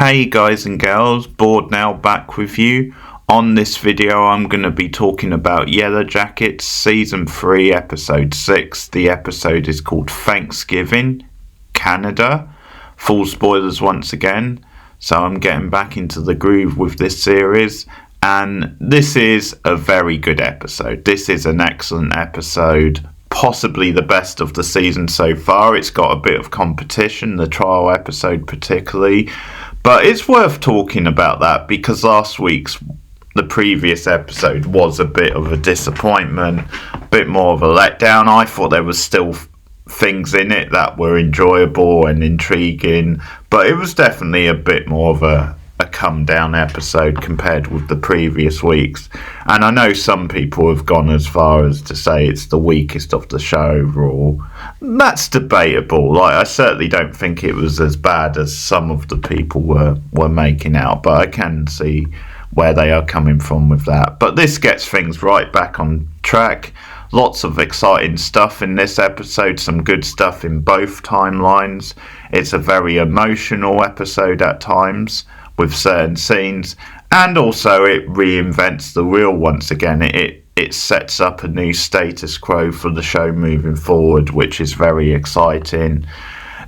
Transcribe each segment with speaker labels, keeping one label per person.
Speaker 1: Hey guys and girls, Bored now back with you. On this video I'm going to be talking about Yellowjackets Season 3 Episode 6. The episode is called Thanksgiving, Canada. Full spoilers once again, so I'm getting back into the groove with this series. And this is a very good episode. This is an excellent episode. Possibly the best of the season so far. It's got a bit of competition, the trial episode particularly. But it's worth talking about that because the previous episode was a bit of a disappointment, a bit more of a letdown. I thought there was still things in it that were enjoyable and intriguing, but it was definitely a bit more of a come down episode compared with the previous weeks. And I know some people have gone as far as to say it's the weakest of the show overall. That's debatable. I certainly don't think it was as bad as some of the people were making out, but I can see where they are coming from with that. But this gets things right back on track. Lots of exciting stuff in this episode, some good stuff in both timelines. It's a very emotional episode at times with certain scenes, and also it reinvents the wheel once again. It sets up a new status quo for the show moving forward, which is very exciting.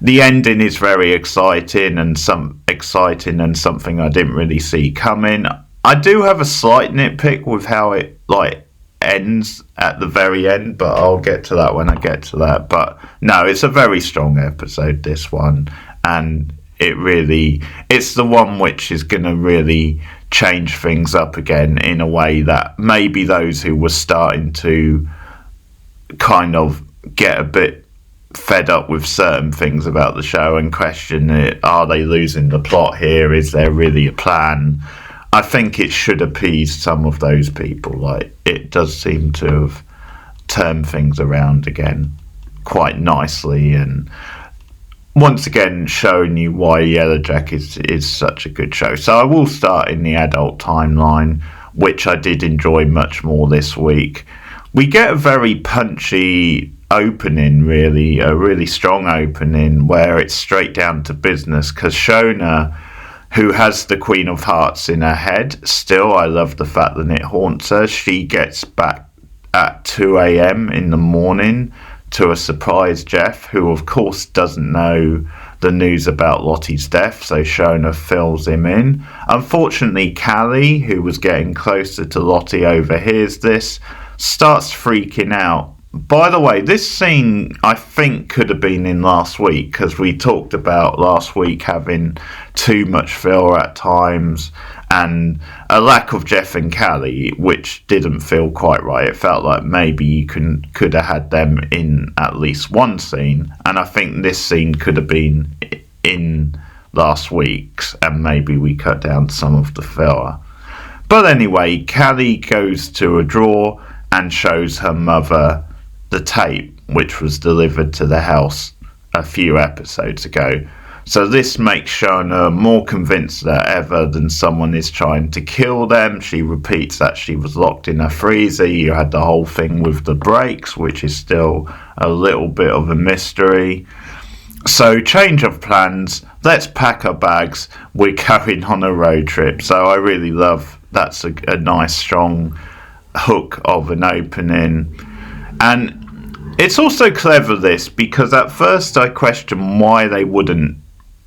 Speaker 1: The ending is very exciting and something I didn't really see coming. I do have a slight nitpick with how it ends at the very end, but I'll get to that when I get to that. But no, it's a very strong episode, this one, and it's the one which is going to really change things up again in a way that maybe those who were starting to kind of get a bit fed up with certain things about the show and question it, are they losing the plot here? Is there really a plan? I think it should appease some of those people. It does seem to have turned things around again quite nicely, and once again showing you why Yellowjackets is such a good show. So I will start in the adult timeline, which I did enjoy much more this week. We get a very punchy opening, really, a really strong opening where it's straight down to business, because Shona, who has the Queen of Hearts in her head still, I love the fact that it haunts her, she gets back at 2 a.m. in the morning to a surprise Jeff, who of course doesn't know the news about Lottie's death, so Shona fills him in. Unfortunately, Callie, who was getting closer to Lottie, overhears this, starts freaking out. By the way, this scene I think could have been in last week, because we talked about last week having too much filler at times and a lack of Jeff and Callie, which didn't feel quite right. It felt like maybe you could have had them in at least one scene, and I think this scene could have been in last week's, and maybe we cut down some of the filler. But anyway, Callie goes to a drawer and shows her mother the tape which was delivered to the house a few episodes ago. So this makes Shona more convinced than ever that someone is trying to kill them. She repeats that she was locked in a freezer. You had the whole thing with the brakes, which is still a little bit of a mystery. So change of plans. Let's pack our bags. We're going on a road trip. So I really love that's a nice strong hook of an opening. And it's also clever, this, because at first I questioned why they wouldn't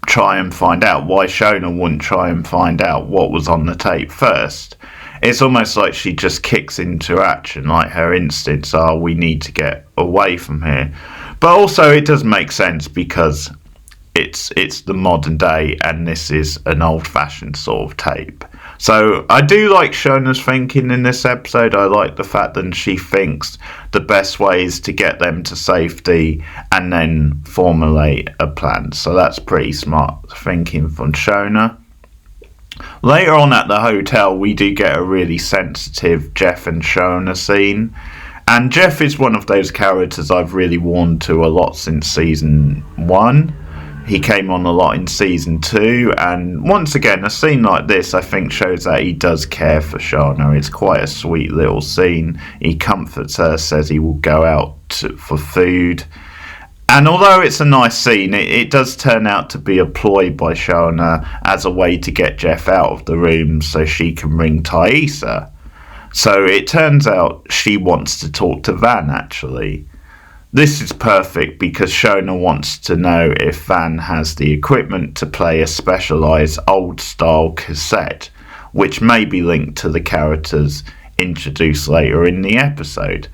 Speaker 1: try and find out, why Shona wouldn't try and find out what was on the tape first. It's almost like she just kicks into action, like her instincts are, we need to get away from here. But also it does make sense because it's the modern day and this is an old-fashioned sort of tape. So I do like Shona's thinking in this episode. I like the fact that she thinks the best way is to get them to safety and then formulate a plan. So that's pretty smart thinking from Shona. Later on at the hotel, we do get a really sensitive Jeff and Shona scene. And Jeff is one of those characters I've really warmed to a lot since season 1. He came on a lot in season 2, and once again, a scene like this I think shows that he does care for Shona. It's quite a sweet little scene. He comforts her, says he will go out for food, And although it's a nice scene, it does turn out to be a ploy by Shona as a way to get Jeff out of the room so she can ring Thaisa. So it turns out she wants to talk to Van, actually. This is perfect because Shona wants to know if Van has the equipment to play a specialised old-style cassette, which may be linked to the characters introduced later in the episode.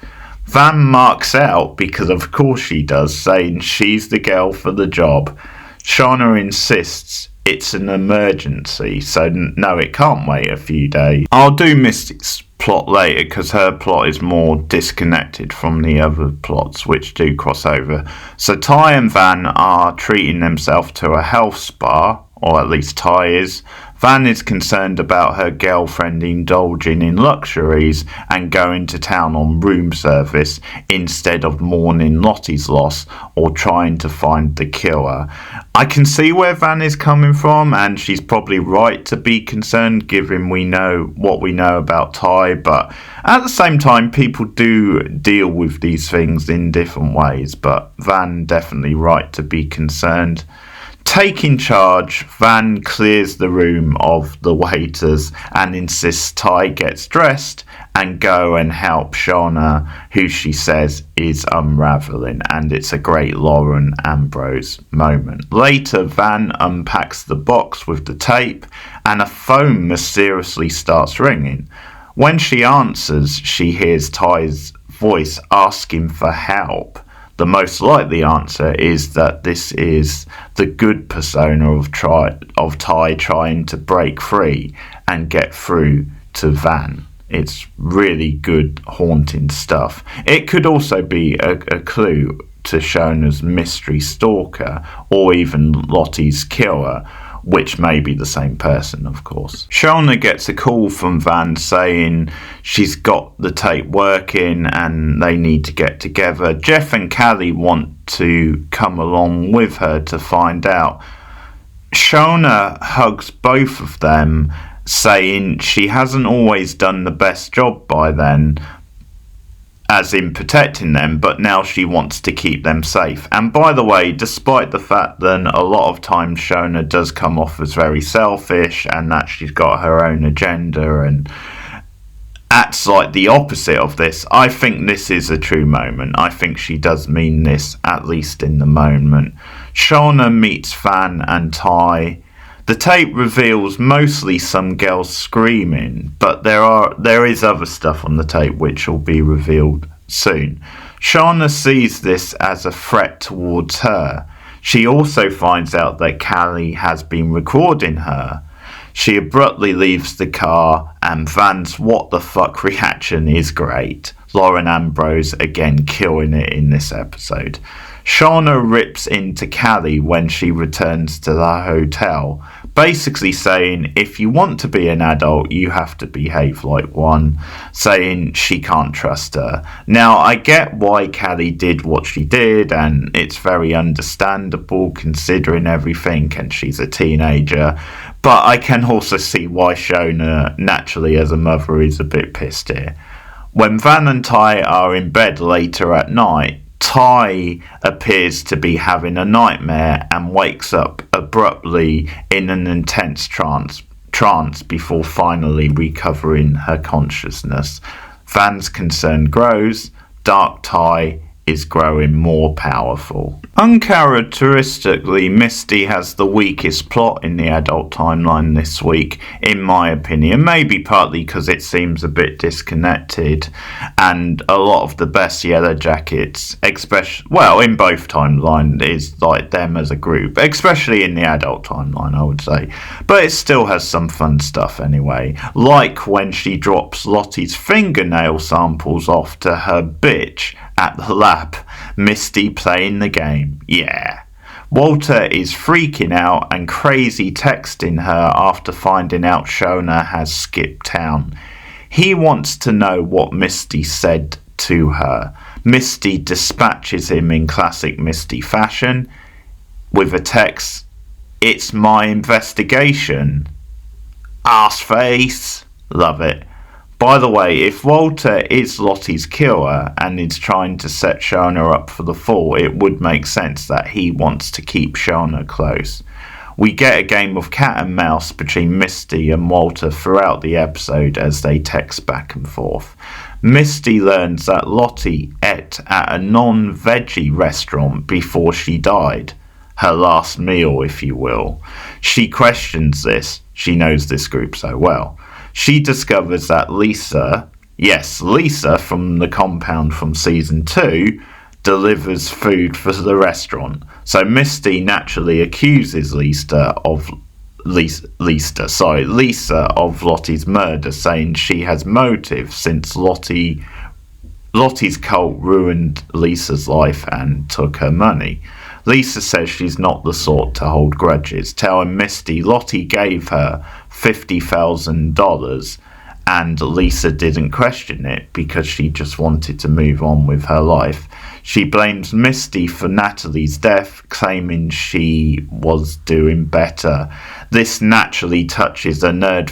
Speaker 1: Van marks out because of course she does, saying she's the girl for the job. Shona insists it's an emergency, so no, it can't wait a few days. I'll do Misty's plot later because her plot is more disconnected from the other plots which do cross over. So Ty and Van are treating themselves to a health spa, or at least Ty is. Van is concerned about her girlfriend indulging in luxuries and going to town on room service instead of mourning Lottie's loss or trying to find the killer. I can see where Van is coming from, and she's probably right to be concerned given we know what we know about Ty, but at the same time people do deal with these things in different ways, but Van definitely right to be concerned. Taking charge, Van clears the room of the waiters and insists Ty gets dressed and go and help Shona, who she says is unravelling, and it's a great Lauren Ambrose moment. Later, Van unpacks the box with the tape and a phone mysteriously starts ringing. When she answers, she hears Ty's voice asking for help. The most likely answer is that this is the good persona of Ty trying to break free and get through to Van. It's really good, haunting stuff. It could also be a clue to Shona's mystery stalker, or even Lottie's killer, which may be the same person, of course. Shona gets a call from Van saying she's got the tape working and they need to get together. Jeff and Callie want to come along with her to find out. Shona hugs both of them, saying she hasn't always done the best job by then, as in protecting them, but now she wants to keep them safe. And by the way, despite the fact that a lot of times Shona does come off as very selfish and that she's got her own agenda and acts like the opposite of this, I think this is a true moment. I think she does mean this, at least in the moment. Shona meets Van and Ty. The tape reveals mostly some girls screaming, but there is other stuff on the tape which will be revealed soon. Shona sees this as a threat towards her. She also finds out that Callie has been recording her. She abruptly leaves the car, and Van's what the fuck reaction is great. Lauren Ambrose again killing it in this episode. Shona rips into Callie when she returns to the hotel, basically saying if you want to be an adult you have to behave like one, saying she can't trust her. Now I get why Callie did what she did, and it's very understandable considering everything, and she's a teenager, but I can also see why Shona naturally as a mother is a bit pissed here. When Van and Ty are in bed later at night, Ty appears to be having a nightmare and wakes up abruptly in an intense trance before finally recovering her consciousness. Van's concern grows. Dark Ty is growing more powerful. Uncharacteristically, Misty has the weakest plot in the adult timeline this week, in my opinion. Maybe partly because it seems a bit disconnected, and a lot of the best Yellowjackets, especially, well, in both timelines, is like them as a group, especially in the adult timeline, I would say. But it still has some fun stuff anyway, like when she drops Lottie's fingernail samples off to her bitch at the lab, Misty playing the game. Yeah. Walter is freaking out and crazy texting her after finding out Shona has skipped town. He wants to know what Misty said to her. Misty dispatches him in classic Misty fashion with a text, "It's my investigation. Arse face." Love it. By the way, if Walter is Lottie's killer and is trying to set Shona up for the fall, it would make sense that he wants to keep Shona close. We get a game of cat and mouse between Misty and Walter throughout the episode as they text back and forth. Misty learns that Lottie ate at a non-veggie restaurant before she died. Her last meal, if you will. She questions this. She knows this group so well. She discovers that Lisa, yes, Lisa from the compound from season 2, delivers food for the restaurant. So Misty naturally accuses Lisa of Lottie's murder, saying she has motive since Lottie's cult ruined Lisa's life and took her money. Lisa says she's not the sort to hold grudges, telling Misty Lottie gave her $50,000 and Lisa didn't question it because she just wanted to move on with her life. She blames Misty for Natalie's death, claiming she was doing better. This naturally touches a nerve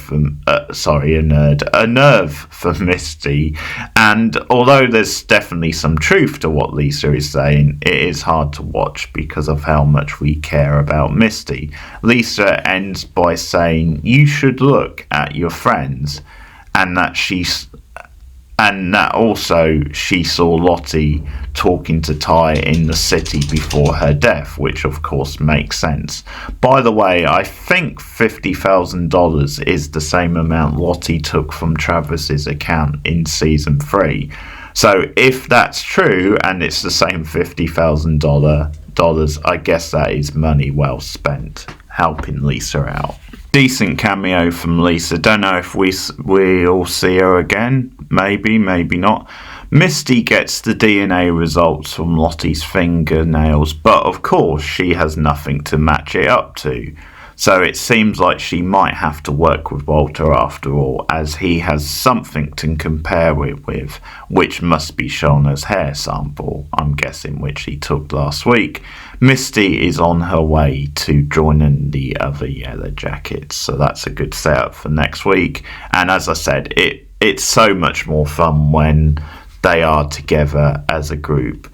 Speaker 1: for Misty, and although there's definitely some truth to what Lisa is saying, it is hard to watch because of how much we care about Misty. Lisa ends by saying, "You should look at your friends," and that she saw Lottie talking to Ty in the city before her death, which of course makes sense. By the way, I think $50,000 is the same amount Lottie took from Travis's account in season 3. So if that's true and it's the same $50,000, I guess that is money well spent helping Lisa out. Decent cameo from Lisa. Don't know if we'll see her again. Maybe not. Misty gets the DNA results from Lottie's fingernails, but of course she has nothing to match it up to. So it seems like she might have to work with Walter after all, as he has something to compare it with, which must be Shona's hair sample, I'm guessing, which he took last week. Misty is on her way to joining the other Yellowjackets, so that's a good setup for next week. And as I said, it's so much more fun when they are together as a group.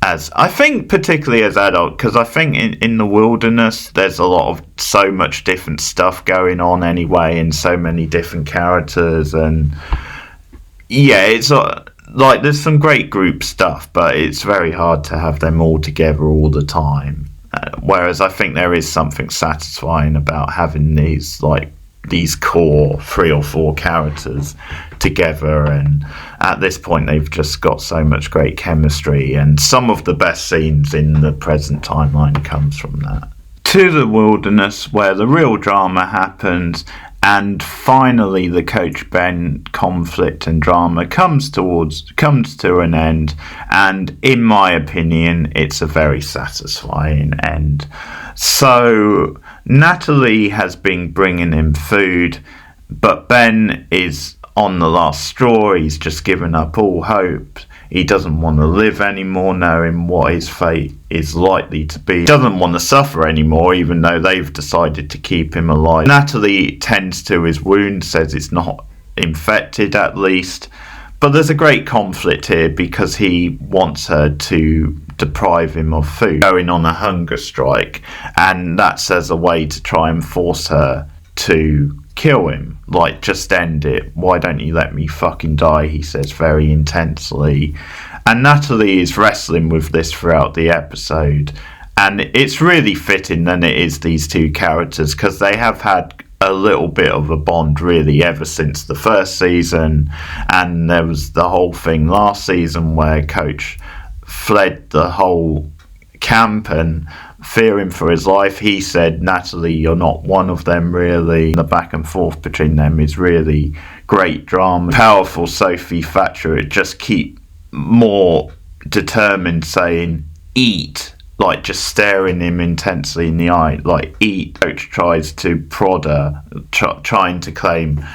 Speaker 1: As I think, particularly as adults, because I think in the wilderness there's a lot of so much different stuff going on anyway, and so many different characters, and yeah, it's like there's some great group stuff, but it's very hard to have them all together all the time. Whereas I think there is something satisfying about having these core 3 or 4 characters together, and at this point they've just got so much great chemistry, and some of the best scenes in the present timeline comes from that. To the wilderness, where the real drama happens, and finally the Coach Ben conflict and drama comes to an end, and in my opinion it's a very satisfying end. So Natalie has been bringing him food, but Ben is on the last straw. He's just given up all hope. He doesn't want to live anymore, knowing what his fate is likely to be. He doesn't want to suffer anymore, even though they've decided to keep him alive. Natalie tends to his wound, says it's not infected at least. But there's a great conflict here because he wants her to deprive him of food, going on a hunger strike, and that's as a way to try and force her to kill him. Like, just end it. Why don't you let me fucking die, he says very intensely. And Natalie is wrestling with this throughout the episode, and it's really fitting that it is these two characters, because they have had a little bit of a bond really ever since the first season. And there was the whole thing last season where Coach fled the whole camp and fearing for his life. He said, "Natalie, you're not one of them, really." The back and forth between them is really great drama. Powerful Sophie Thatcher, it just keep more determined, saying eat, like just staring him intensely in the eye, like eat. Coach tries to prod her, trying to claim,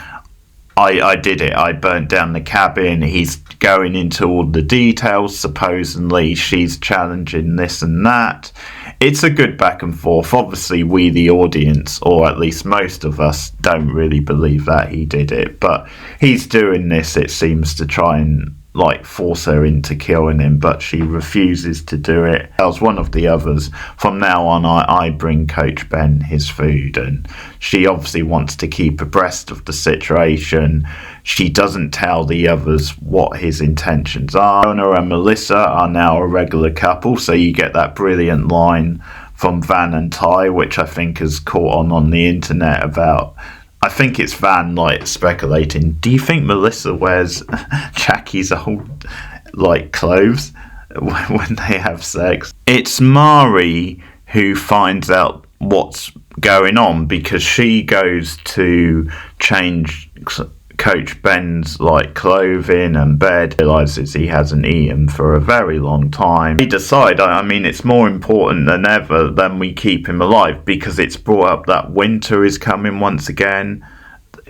Speaker 1: I did it, I burnt down the cabin. He's going into all the details, supposedly she's challenging this and that. it's a good back and forth. Obviously, we, the audience, or at least most of us, don't really believe that he did it. But he's doing this, it seems, to try and force her into killing him, but she refuses to do it. Tells one of the others, from now on I bring Coach Ben his food, and she obviously wants to keep abreast of the situation. She doesn't tell the others what his intentions are. Jonah and Melissa are now a regular couple, so you get that brilliant line from Van and Ty, which I think has caught on the internet about, I think it's Van speculating, do you think Melissa wears Jackie's old clothes when they have sex? It's Mari who finds out what's going on, because she goes to change Coach Ben's clothing and bed, realizes he hasn't eaten for a very long time. They decide, I mean, it's more important than ever than we keep him alive, because it's brought up that winter is coming once again.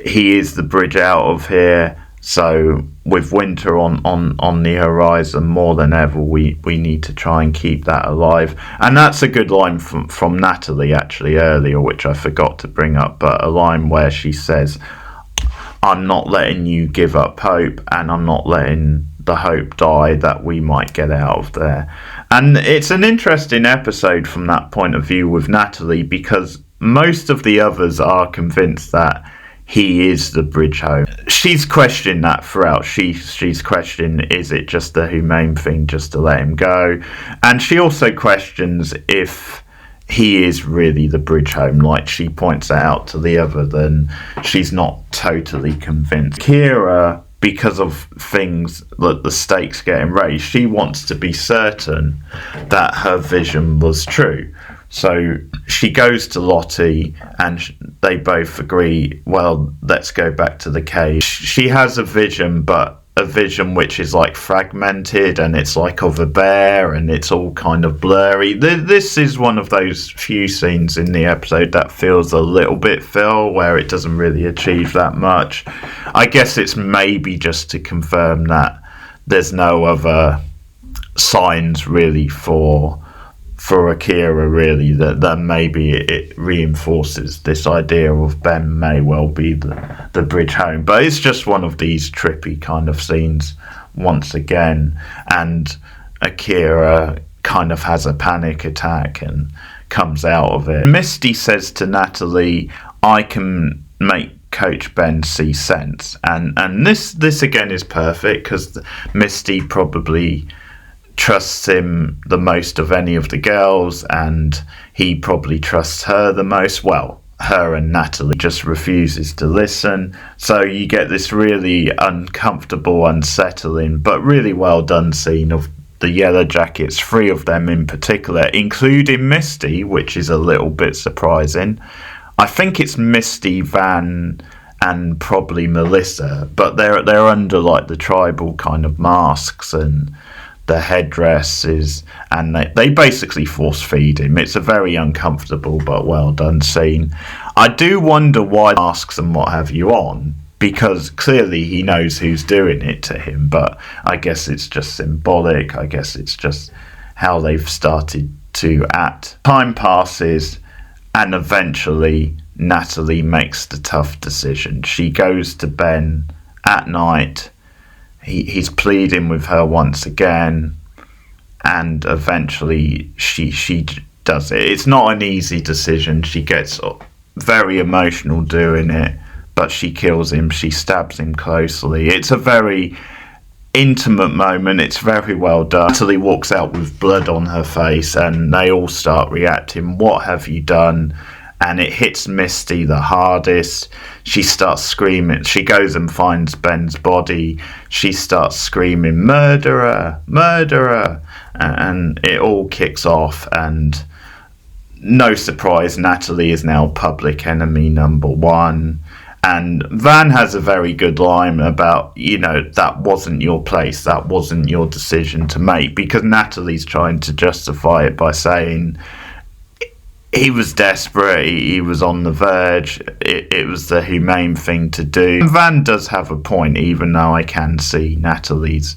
Speaker 1: He is the bridge out of here, so with winter on the horizon, more than ever we need to try and keep that alive. And that's a good line from Natalie actually earlier, which I forgot to bring up, but a line where she says, I'm not letting you give up hope, and I'm not letting the hope die that we might get out of there. And it's an interesting episode from that point of view with Natalie, because most of the others are convinced that he is the bridge home. She's questioned that throughout. She's questioned, is it just the humane thing just to let him go? And she also questions if he is really the bridge home. She points that out to the other, then she's not totally convinced. Kira, because of things that the stakes getting raised, she wants to be certain that her vision was true. So she goes to Lottie and they both agree, well, let's go back to the cave. She has a vision, but a vision which is fragmented, and it's of a bear, and it's all kind of blurry. This is one of those few scenes in the episode that feels a little bit Phil, where it doesn't really achieve that much. I guess it's maybe just to confirm that there's no other signs really for Akira, really, that maybe it reinforces this idea of Ben may well be the bridge home. But it's just one of these trippy kind of scenes once again, and Akira kind of has a panic attack and comes out of it. Misty says to Natalie, I can make Coach Ben see sense, and this again is perfect, because Misty probably trusts him the most of any of the girls, and he probably trusts her the most. Well, her and Natalie just refuses to listen, so you get this really uncomfortable, unsettling, but really well done scene of the Yellowjackets, 3 of them in particular, including Misty, which is a little bit surprising. I think it's Misty, Van, and probably Melissa, but they're under the tribal kind of masks and the headdresses, and they basically force feed him. It's a very uncomfortable but well done scene. I do wonder why masks and what have you on, because clearly he knows who's doing it to him, but I guess it's just symbolic. I guess it's just how they've started to act. Time passes, and eventually Natalie makes the tough decision. She goes to Ben at night. He's pleading with her once again, and eventually she does it. It's not an easy decision. She gets very emotional doing it, but she kills him. She stabs him closely. It's a very intimate moment. It's very well done. Natalie walks out with blood on her face, and they all start reacting. What have you done? And it hits Misty the hardest. She starts screaming. She goes and finds Ben's body. She starts screaming, murderer, murderer. And it all kicks off. And no surprise, Natalie is now public enemy number 1. And Van has a very good line about, that wasn't your place. That wasn't your decision to make. Because Natalie's trying to justify it by saying he was desperate, he was on the verge, it was the humane thing to do. And Van does have a point, even though I can see Natalie's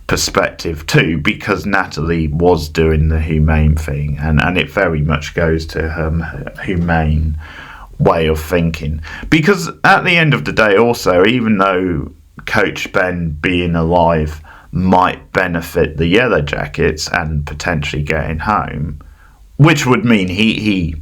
Speaker 1: perspective too, because Natalie was doing the humane thing, and it very much goes to her humane way of thinking. Because at the end of the day also, even though Coach Ben being alive might benefit the Yellowjackets and potentially getting home, which would mean he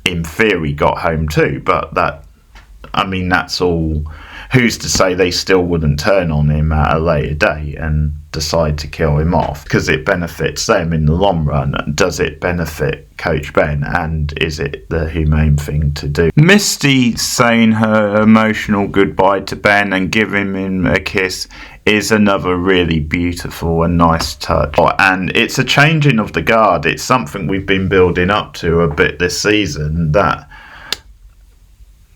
Speaker 1: in theory got home too, but that's all. Who's to say they still wouldn't turn on him at a later date and decide to kill him off? Because it benefits them in the long run. Does it benefit Coach Ben? And is it the humane thing to do? Misty saying her emotional goodbye to Ben and giving him a kiss is another really beautiful and nice touch. And it's a changing of the guard. It's something we've been building up to a bit this season, that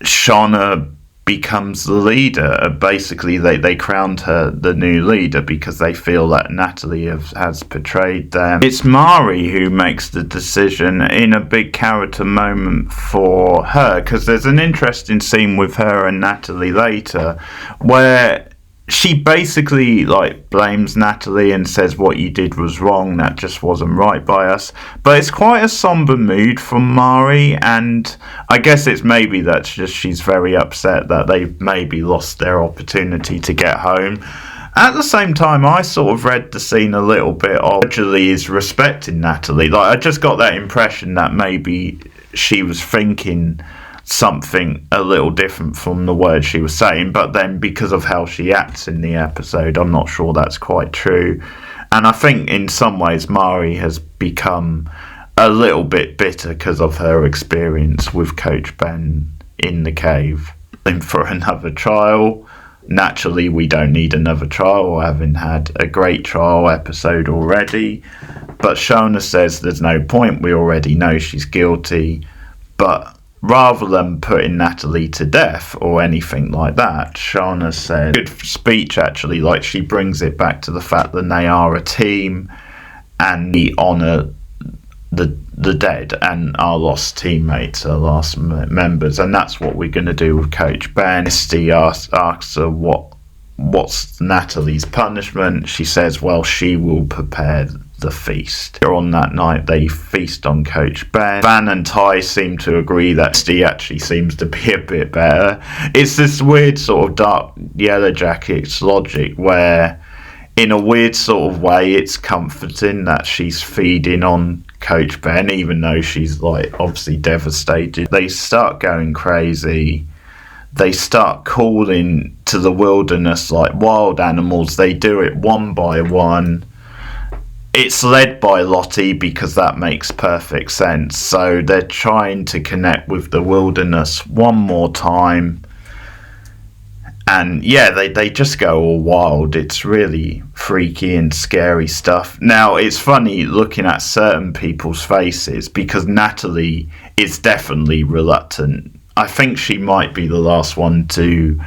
Speaker 1: Shauna becomes the leader. Basically, they crowned her the new leader because they feel that Natalie has betrayed them. It's Mari who makes the decision in a big character moment for her, because there's an interesting scene with her and Natalie later where she basically blames Natalie and says what you did was wrong, that just wasn't right by us. But it's quite a somber mood from Mari, and I guess it's maybe that's just she's very upset that they've maybe lost their opportunity to get home. At the same time, I sort of read the scene a little bit of Julie is respecting Natalie. I just got that impression that maybe she was thinking something a little different from the words she was saying, but then because of how she acts in the episode, I'm not sure that's quite true. And I think in some ways Mari has become a little bit bitter because of her experience with Coach Ben in the cave. And for another trial, naturally we don't need another trial, having had a great trial episode already, but Shona says there's no point, we already know she's guilty. But rather than putting Natalie to death or anything like that, Shauna said, good speech actually, she brings it back to the fact that they are a team and we honour the dead and our lost teammates, our lost members, and that's what we're going to do with Coach Ben. Misty asks her what's Natalie's punishment. She says, well, she will prepare the feast. On that night, they feast on Coach Ben. Van and Ty seem to agree that Misty actually seems to be a bit better. It's this weird sort of dark Yellowjackets logic where, in a weird sort of way, it's comforting that she's feeding on Coach Ben, even though she's obviously devastated. They start going crazy. They start calling to the wilderness like wild animals. They do it one by one. It's led by Lottie because that makes perfect sense. So they're trying to connect with the wilderness one more time. And yeah, they just go all wild. It's really freaky and scary stuff. Now, it's funny looking at certain people's faces because Natalie is definitely reluctant. I think she might be the last one to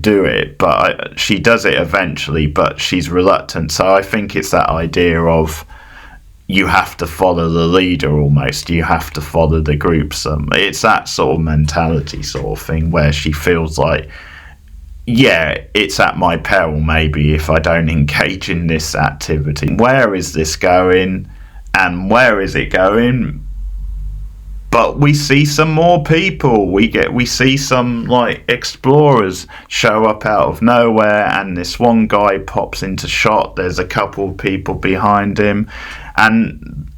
Speaker 1: do it, but she does it eventually, but she's reluctant. So I think it's that idea of you have to follow the leader almost. You have to follow the group. It's that sort of mentality sort of thing where she feels like, yeah, it's at my peril maybe if I don't engage in this activity. Where is this going and where is it going? But we see some more people. We see some explorers show up out of nowhere, and this one guy pops into shot. There's a couple of people behind him, and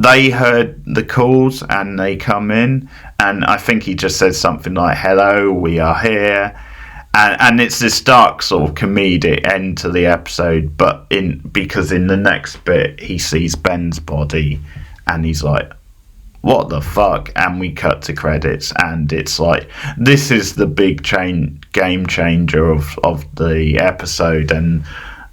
Speaker 1: they heard the calls and they come in, and I think he just said something like, "Hello, we are here." And it's this dark sort of comedic end to the episode, but because in the next bit he sees Ben's body and he's like, what the fuck? And we cut to credits, and it's like, this is the big game changer of the episode and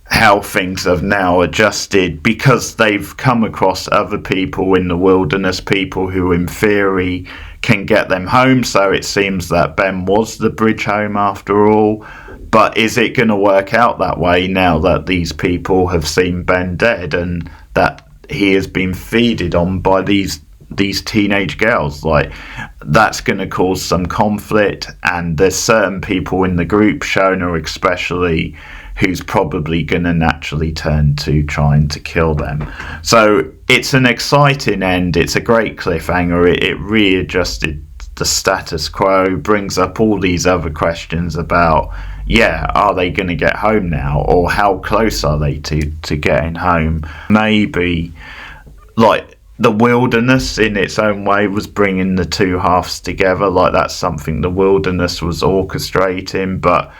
Speaker 1: how things have now adjusted, because they've come across other people in the wilderness, people who in theory can get them home. So it seems that Ben was the bridge home after all. But is it going to work out that way now that these people have seen Ben dead and that he has been feeded on by these teenage girls? That's going to cause some conflict, and there's certain people in the group, Shona especially, who's probably going to naturally turn to trying to kill them. So it's an exciting end. It's a great cliffhanger. It readjusted the status quo, brings up all these other questions about, are they going to get home now, or how close are they to getting home? Maybe like the wilderness in its own way was bringing the two halves together, like that's something the wilderness was orchestrating, but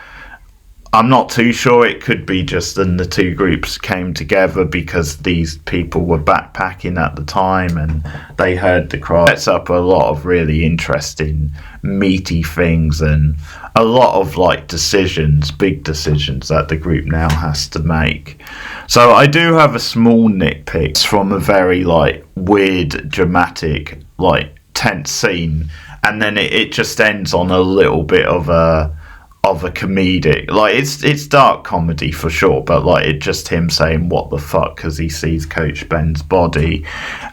Speaker 1: I'm not too sure. It could be just then the two groups came together because these people were backpacking at the time and they heard the cry. It sets up a lot of really interesting, meaty things and a lot of like decisions, big decisions that the group now has to make. So I do have a small nitpick. It's from a very like weird, dramatic, like tense scene, and then it just ends on a little bit of a comedic, like it's dark comedy for sure, but like it's just him saying what the fuck because he sees Coach Ben's body,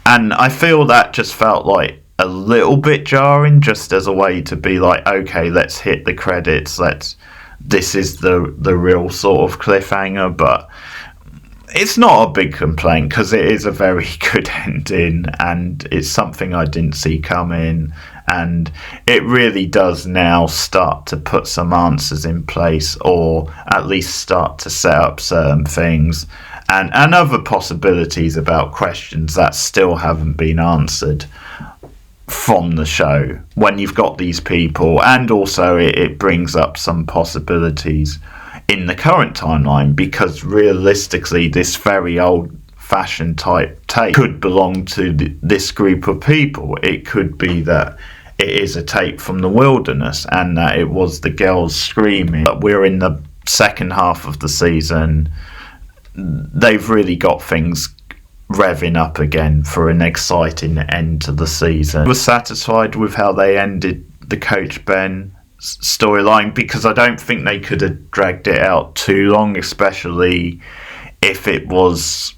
Speaker 1: and I feel that just felt like a little bit jarring, just as a way to be like, okay, let's hit the credits, this is the real sort of cliffhanger. But it's not a big complaint because it is a very good ending and it's something I didn't see coming. And it really does now start to put some answers in place, or at least start to set up certain things and other possibilities about questions that still haven't been answered from the show when you've got these people. And also it brings up some possibilities in the current timeline, because realistically this very old-fashioned type tape could belong to this group of people. It could be that it is a tape from the wilderness and that it was the girls screaming. But we're in the second half of the season. They've really got things revving up again for an exciting end to the season. I was satisfied with how they ended the Coach Ben storyline, because I don't think they could have dragged it out too long, especially if it was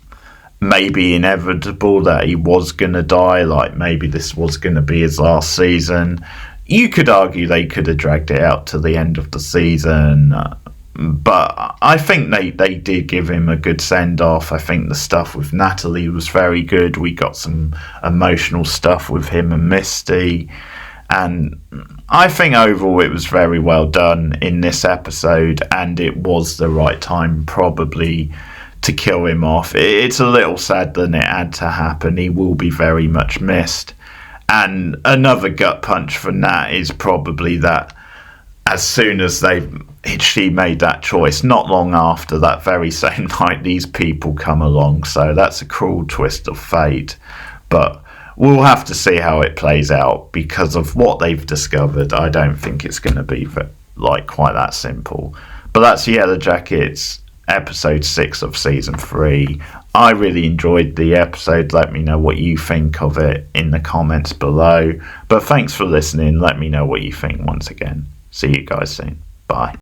Speaker 1: maybe inevitable that he was going to die, like maybe this was going to be his last season. You could argue they could have dragged it out to the end of the season, but I think they did give him a good send-off. I think the stuff with Natalie was very good. We got some emotional stuff with him and Misty, and I think overall it was very well done in this episode, and it was the right time probably to kill him off. It's a little sad that it had to happen. He will be very much missed. And another gut punch from that is probably that as soon as she made that choice, not long after, that very same night, these people come along. So that's a cruel twist of fate. But we'll have to see how it plays out, because of what they've discovered. I don't think it's going to be like quite that simple. But that's Yellowjackets episode 6 of season 3. I really enjoyed the episode. Let me know what you think of it in the comments below. But thanks for listening. Let me know what you think once again. See you guys soon. Bye.